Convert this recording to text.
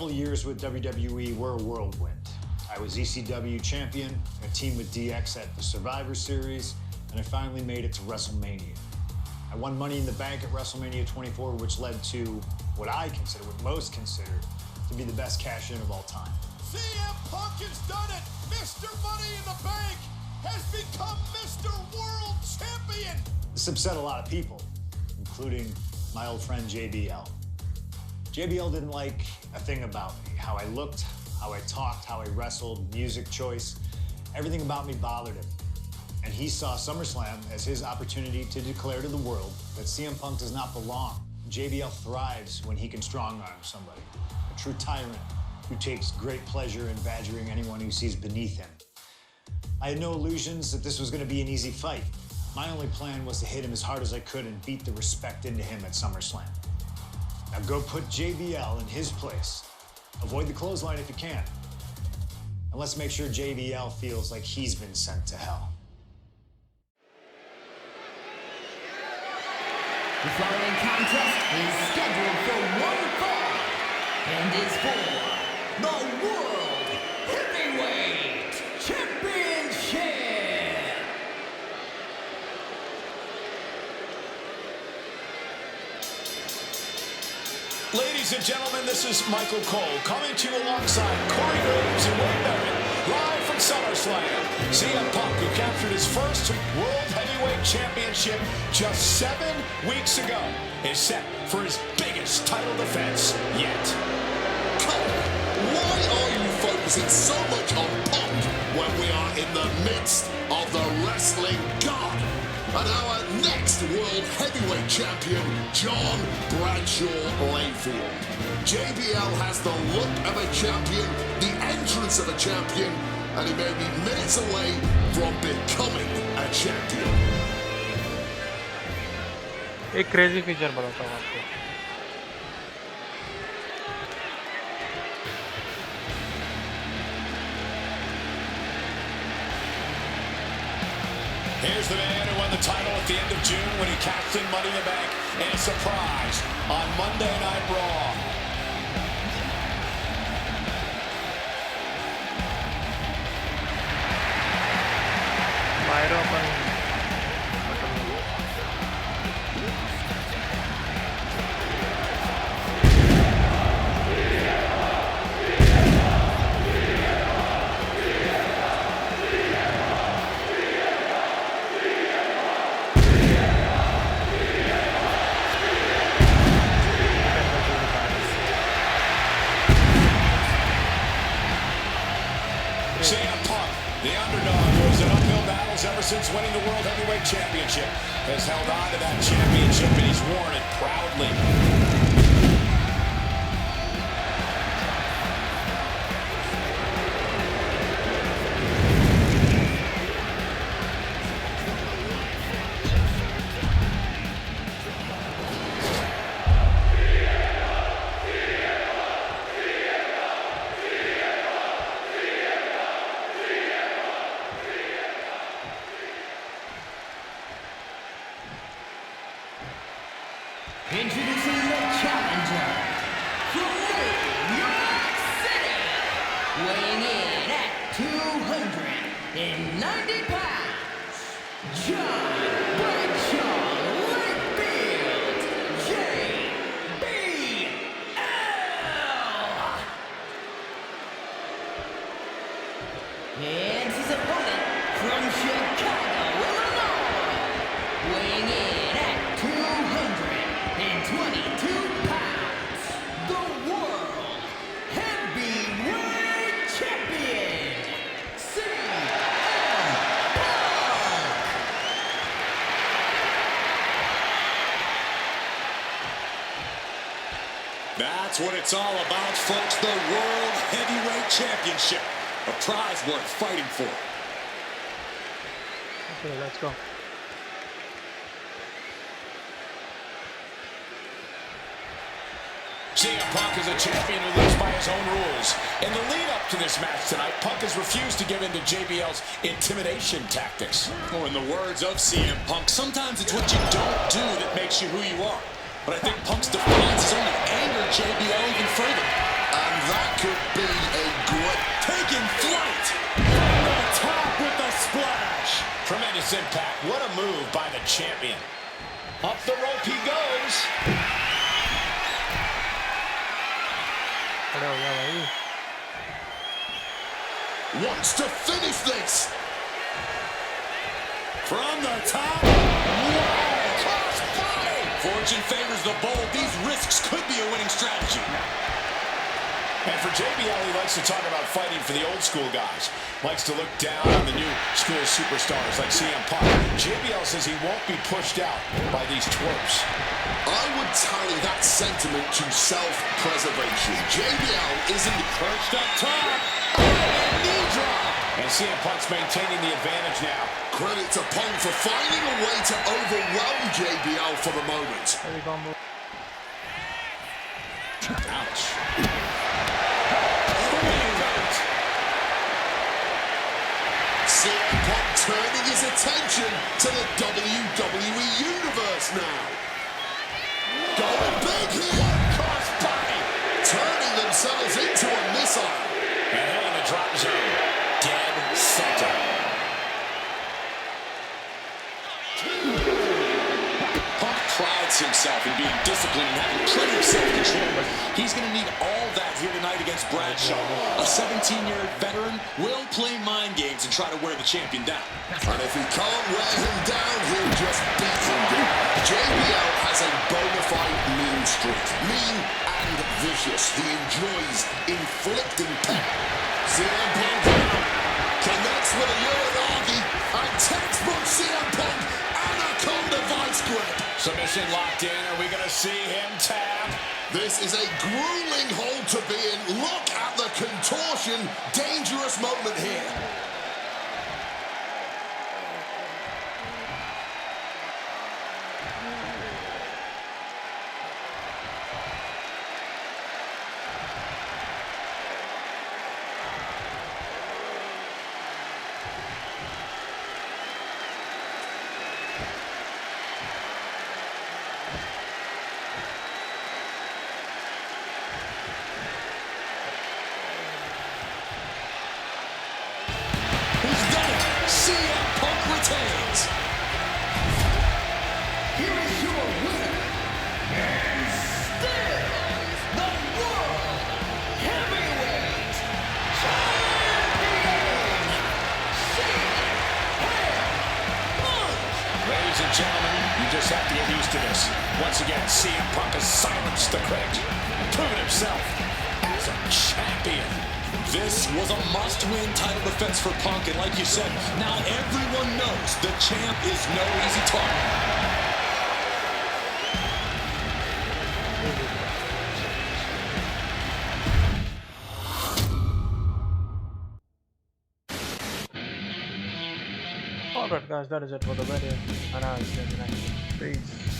couple of years with WWE were a whirlwind. I was ECW champion, a team with DX at the Survivor Series, and I finally made it to WrestleMania. I won Money in the Bank at WrestleMania 24, which led to what most consider to be the best cash-in of all time. CM Punk has done it! Mr. Money in the Bank has become Mr. World Champion! This upset a lot of people, including my old friend JBL. JBL didn't like a thing about me, how I looked, how I talked, how I wrestled, music choice. Everything about me bothered him. And he saw SummerSlam as his opportunity to declare to the world that CM Punk does not belong. JBL thrives when he can strong-arm somebody, a true tyrant who takes great pleasure in badgering anyone who sees beneath him. I had no illusions that this was going to be an easy fight. My only plan was to hit him as hard as I could and beat the respect into him at SummerSlam. Now go put JBL in his place. Avoid the clothesline if you can. And let's make sure JBL feels like he's been sent to hell. The following contest is scheduled for one fall and is for the World Heavyweight Championship. Ladies and gentlemen, this is Michael Cole coming to you alongside Corey Graves and Wade Barrett, live from SummerSlam. CM Punk, who captured his first World Heavyweight Championship just 7 weeks ago, is set for his biggest title defense yet. Cole, why are you focusing so much on Punk when we are in the midst of the wrestling god? And our next World Heavyweight Champion, John Bradshaw Layfield. JBL has the look of a champion, the entrance of a champion, and he may be minutes away from becoming a champion. एक crazy feature बताता हूँ आपको. Here's the man who won the title at the end of June when he cashed in Money in the Bank and a surprise on Monday Night Raw. CM Punk, the underdog, who has in uphill battles ever since winning the World Heavyweight Championship, has held on to that championship and he's worn it proudly. Introducing the challenger from New York City, weighing in at 290 pounds, John Bradshaw Layfield, JBL. And his opponent from Chicago, Illinois, weighing in at 222 pounds, the World Heavyweight Champion, CM Punk. That's what it's all about, folks. The World Heavyweight Championship. A prize worth fighting for. Okay, let's go. CM Punk is a champion who lives by his own rules. In the lead-up to this match tonight, Punk has refused to give in to JBL's intimidation tactics. Or in the words of CM Punk, sometimes it's what you don't do that makes you who you are. But I think Punk's defiance has only angered JBL even further. And tremendous impact. What a move by the champion. Up the rope he goes. खड़े हो गया भाई. Wants to finish this. From the top. Wow, cross body. Fortune favors the bold. These risks could be a winning strategy. And for JBL, he likes to talk about fighting for the old school guys. Likes to look down on the new school superstars like CM Punk. JBL says he won't be pushed out by these twerps. I would tally that sentiment to self-preservation. JBL isn't Perched up top. And knee drop. And CM Punk's maintaining the advantage now. credit to Punk for finding a way to overwhelm JBL for the moment. Heavy combo. Ouch. CM Punk turning his attention to the WWE Universe now. Going big here. Cross body. Turning themselves into a missile. And hit in the drop zone. Dead center. Punk prides himself in being disciplined and having plenty of self-control, but he's going to need all that here tonight against Bradshaw. A 17-year veteran will play mind games and try to wear the champion down. And if he can't wear him down, he'll just beat him down. JBL has a bona fide mean streak. Mean and vicious. He enjoys inflicting pain. CM Punk connects with a Uranagi and textbook CM Punk Anaconda vice grip. Submission locked in. Are we going to see him tap? This is a grueling hold to be in. Look at the contortion. Dangerous moment here. He's done it. CM Punk retains. Here is your winner, and still the World Heavyweight Champion, CM Punk. Ladies and gentlemen, you just have to get used to this. Once again, CM Punk has silenced the critics and proven himself as a champion. This was a must-win title defense for Punk, and like you said, now everyone knows the champ is no easy target. Alright guys, that is it for the video, and I'll see you next. Peace.